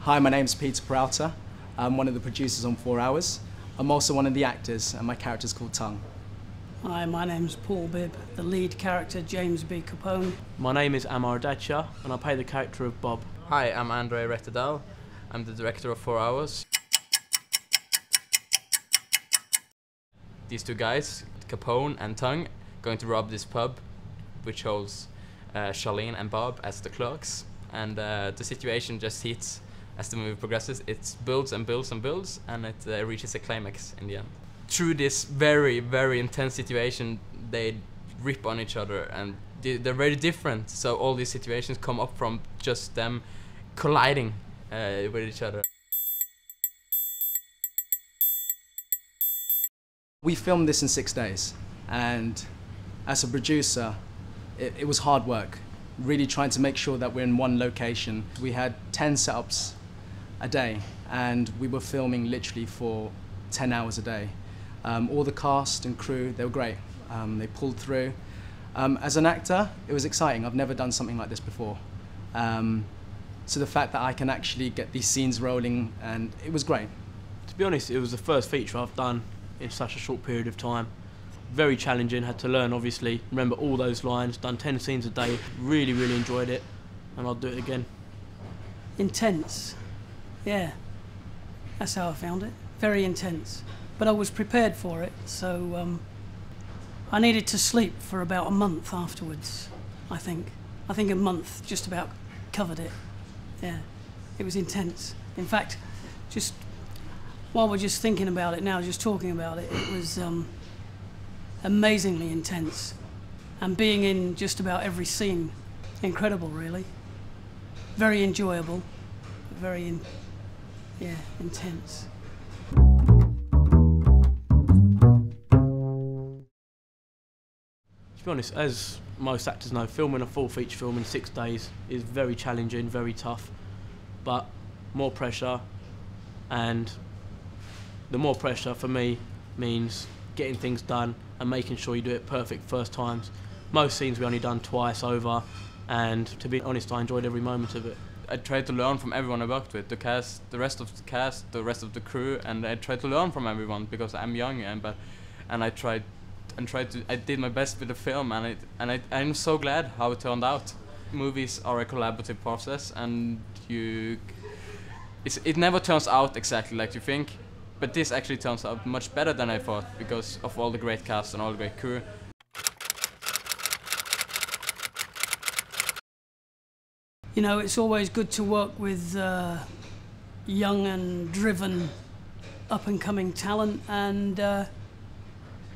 Hi, my name's Featurette. I'm one of the producers on 4 Hours. I'm also one of the actors, and my character's called Tongue. Hi, my name's Paul Bibb, the lead character, James B. Capone. My name is Amar Adacha, and I play the character of Bob. Hi, I'm Andre Rettedal. I'm the director of 4 Hours. These two guys, Capone and Tongue, going to rob this pub, which holds Charlene and Bob as the clerks. And the situation just heats as the movie progresses. It builds and builds and builds, and it reaches a climax in the end. Through this very, very intense situation, they rip on each other, and they're very different. So all these situations come up from just them colliding with each other. We filmed this in 6 days, and as a producer, it was hard work, really trying to make sure that we're in one location. We had 10 setups a day, and we were filming literally for 10 hours a day. All the cast and crew, they were great. They pulled through. As an actor, it was exciting. I've never done something like this before. So the fact that I can actually get these scenes rolling, and it was great. To be honest, it was the first feature I've done in such a short period of time. Very challenging, had to learn obviously, remember all those lines, done 10 scenes a day, really, really enjoyed it, and I'll do it again. Intense. Yeah, that's how I found it. Very intense. But I was prepared for it, so I needed to sleep for about a month afterwards, I think. I think a month just about covered it. Yeah, it was intense. In fact, just while we're just thinking about it now, just talking about it, it was amazingly intense. And being in just about every scene, incredible really. Very enjoyable, very, intense. To be honest, as most actors know, filming a full feature film in 6 days is very challenging, very tough, but more pressure, and the more pressure for me means getting things done and making sure you do it perfect first times. Most scenes we only done twice over, and to be honest, I enjoyed every moment of it. I tried to learn from everyone I worked with, the cast, the rest of the cast, the rest of the crew, and I tried to learn from everyone because I'm young, and I did my best with the film, and I'm so glad how it turned out. Movies are a collaborative process, and it never turns out exactly like you think, but this actually turns out much better than I thought because of all the great cast and all the great crew. You know, it's always good to work with young and driven, up-and-coming talent, and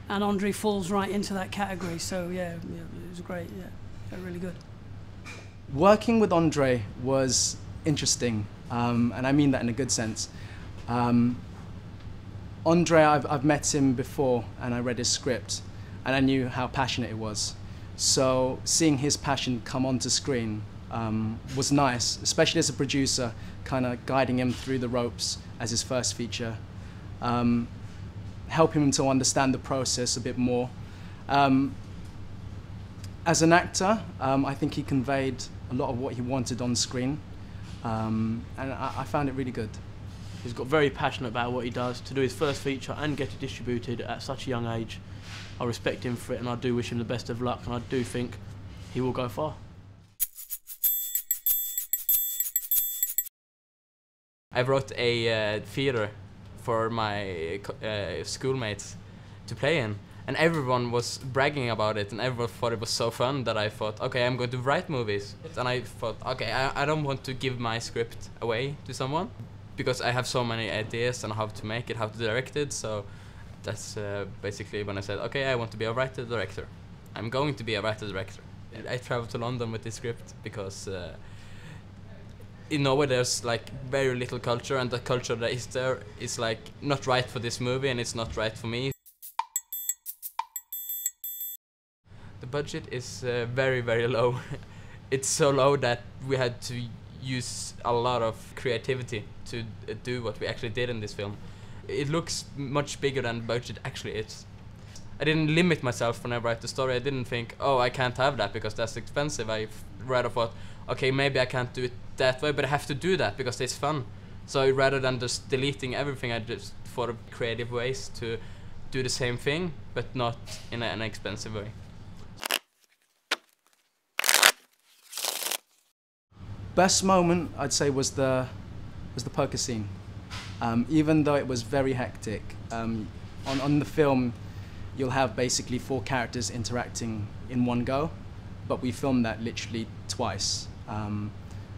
Andre falls right into that category. So yeah, it was great. Yeah, really good. Working with Andre was interesting, and I mean that in a good sense. Andre, I've met him before, and I read his script, and I knew how passionate it was. So seeing his passion come onto screen was nice, especially as a producer, kind of guiding him through the ropes as his first feature, helping him to understand the process a bit more. As an actor, I think he conveyed a lot of what he wanted on screen, and I found it really good. He's got very passionate about what he does. To do his first feature and get it distributed at such a young age, I respect him for it, and I do wish him the best of luck, and I do think he will go far. I wrote a theater for my schoolmates to play in, and everyone was bragging about it, and everyone thought it was so fun that I thought, okay, I'm going to write movies. And I thought, okay, I don't want to give my script away to someone, because I have so many ideas on how to make it, how to direct it, so that's basically when I said, okay, I want to be a writer-director. I'm going to be a writer-director. I traveled to London with this script because in Norway there's like very little culture, and the culture that is there is like not right for this movie, and it's not right for me. The budget is very, very low. It's so low that we had to use a lot of creativity to do what we actually did in this film. It looks much bigger than the budget actually is. I didn't limit myself when I write the story. I didn't think, oh, I can't have that because that's expensive. I rather thought, okay, maybe I can't do it that way, but I have to do that because it's fun. So rather than just deleting everything, I just thought of creative ways to do the same thing, but not in an expensive way. Best moment, I'd say, was the poker scene. Even though it was very hectic, on the film, you'll have basically 4 characters interacting in one go, but we filmed that literally twice.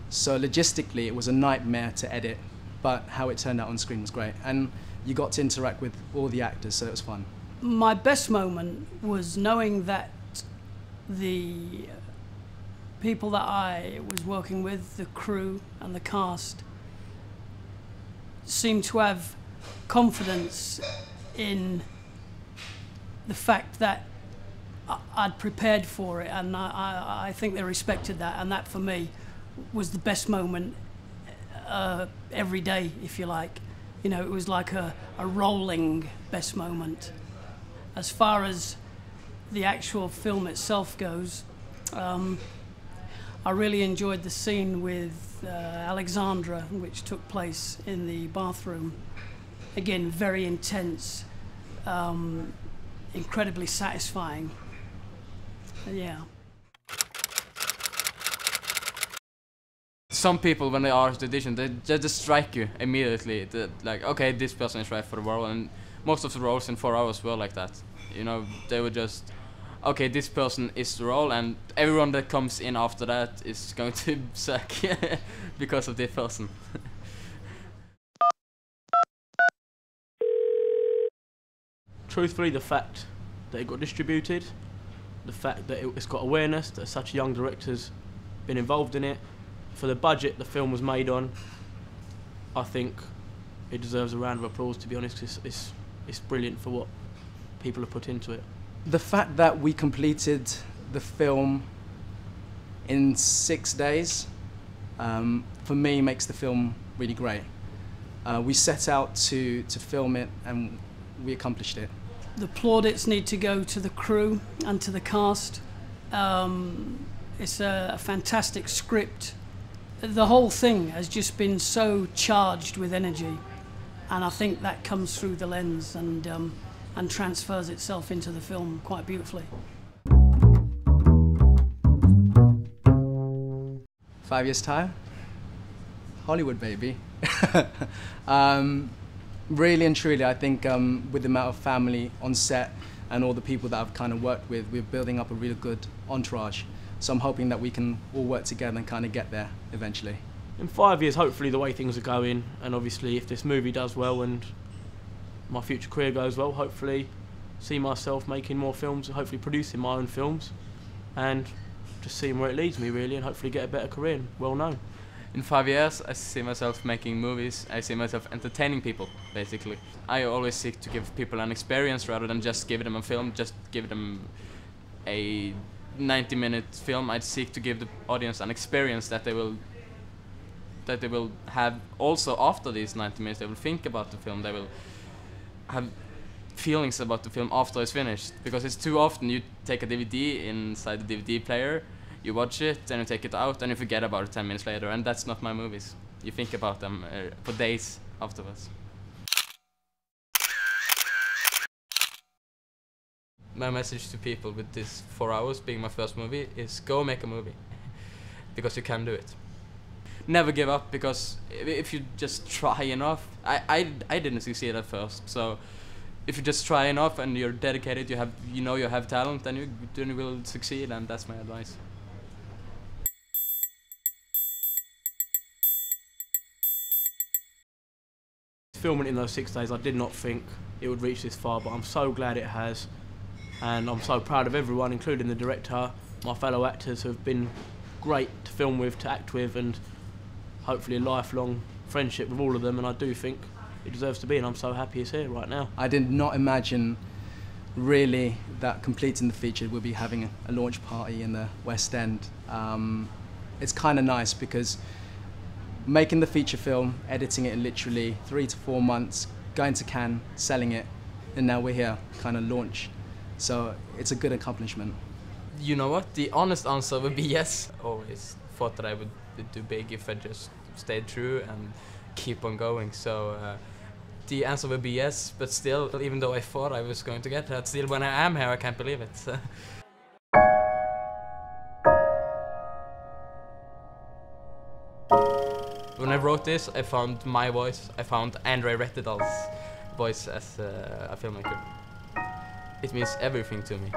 So logistically, it was a nightmare to edit, but how it turned out on screen was great. And you got to interact with all the actors, so it was fun. My best moment was knowing that the people that I was working with, the crew and the cast, seemed to have confidence in the fact that I'd prepared for it, and I think they respected that, and that for me was the best moment every day, if you like. You know, it was like a rolling best moment. As far as the actual film itself goes, I really enjoyed the scene with Alexandra, which took place in the bathroom. Again, very intense, incredibly satisfying. Yeah. Some people, when they are the audition, they just strike you immediately. Like, okay, this person is right for the role, and most of the roles in 4 hours were like that. You know, they were just, okay, this person is the role, and everyone that comes in after that is going to suck because of this person. Truthfully, the fact that it got distributed, the fact that it's got awareness, that such a young director's been involved in it, for the budget the film was made on, I think it deserves a round of applause, to be honest. It's brilliant for what people have put into it. The fact that we completed the film in 6 days, for me, makes the film really great. We set out to film it, and we accomplished it. The plaudits need to go to the crew and to the cast. It's a fantastic script. The whole thing has just been so charged with energy, and I think that comes through the lens and transfers itself into the film quite beautifully. 5 years' time, Hollywood, baby. Really and truly, I think with the amount of family on set and all the people that I've kind of worked with, we're building up a really good entourage. So I'm hoping that we can all work together and kind of get there eventually. In 5 years, hopefully the way things are going, and obviously if this movie does well and my future career goes well, hopefully see myself making more films, hopefully producing my own films, and just seeing where it leads me really, and hopefully get a better career and well known. In 5 years, I see myself making movies. I see myself entertaining people, basically. I always seek to give people an experience rather than just give them a film, just give them a 90-minute film. I seek to give the audience an experience that they will have also after these 90 minutes. They will think about the film. They will have feelings about the film after it's finished. Because it's too often you take a DVD inside the DVD player, you watch it, then you take it out, and you forget about it 10 minutes later. And that's not my movies. You think about them for days afterwards. My message to people with this 4 hours being my first movie is go make a movie. Because you can do it. Never give up, because if you just try enough, I didn't succeed at first, so if you just try enough and you're dedicated, you know you have talent, then you will succeed, and that's my advice. Filming in those 6 days, I did not think it would reach this far, but I'm so glad it has, and I'm so proud of everyone, including the director, my fellow actors who have been great to film with, to act with, and hopefully a lifelong friendship with all of them, and I do think it deserves to be, and I'm so happy it's here right now. I did not imagine really that completing the feature would be having a launch party in the West End. It's kind of nice because making the feature film, editing it in literally 3 to 4 months, going to Cannes, selling it, and now we're here, kind of launch. So it's a good accomplishment. You know what? The honest answer would be yes. Always thought that I would do big if I just stayed true and keep on going. So the answer would be yes, but still, even though I thought I was going to get that, still when I am here, I can't believe it. So. When I wrote this, I found my voice. I found Andre Rettedal's voice as a filmmaker. It means everything to me.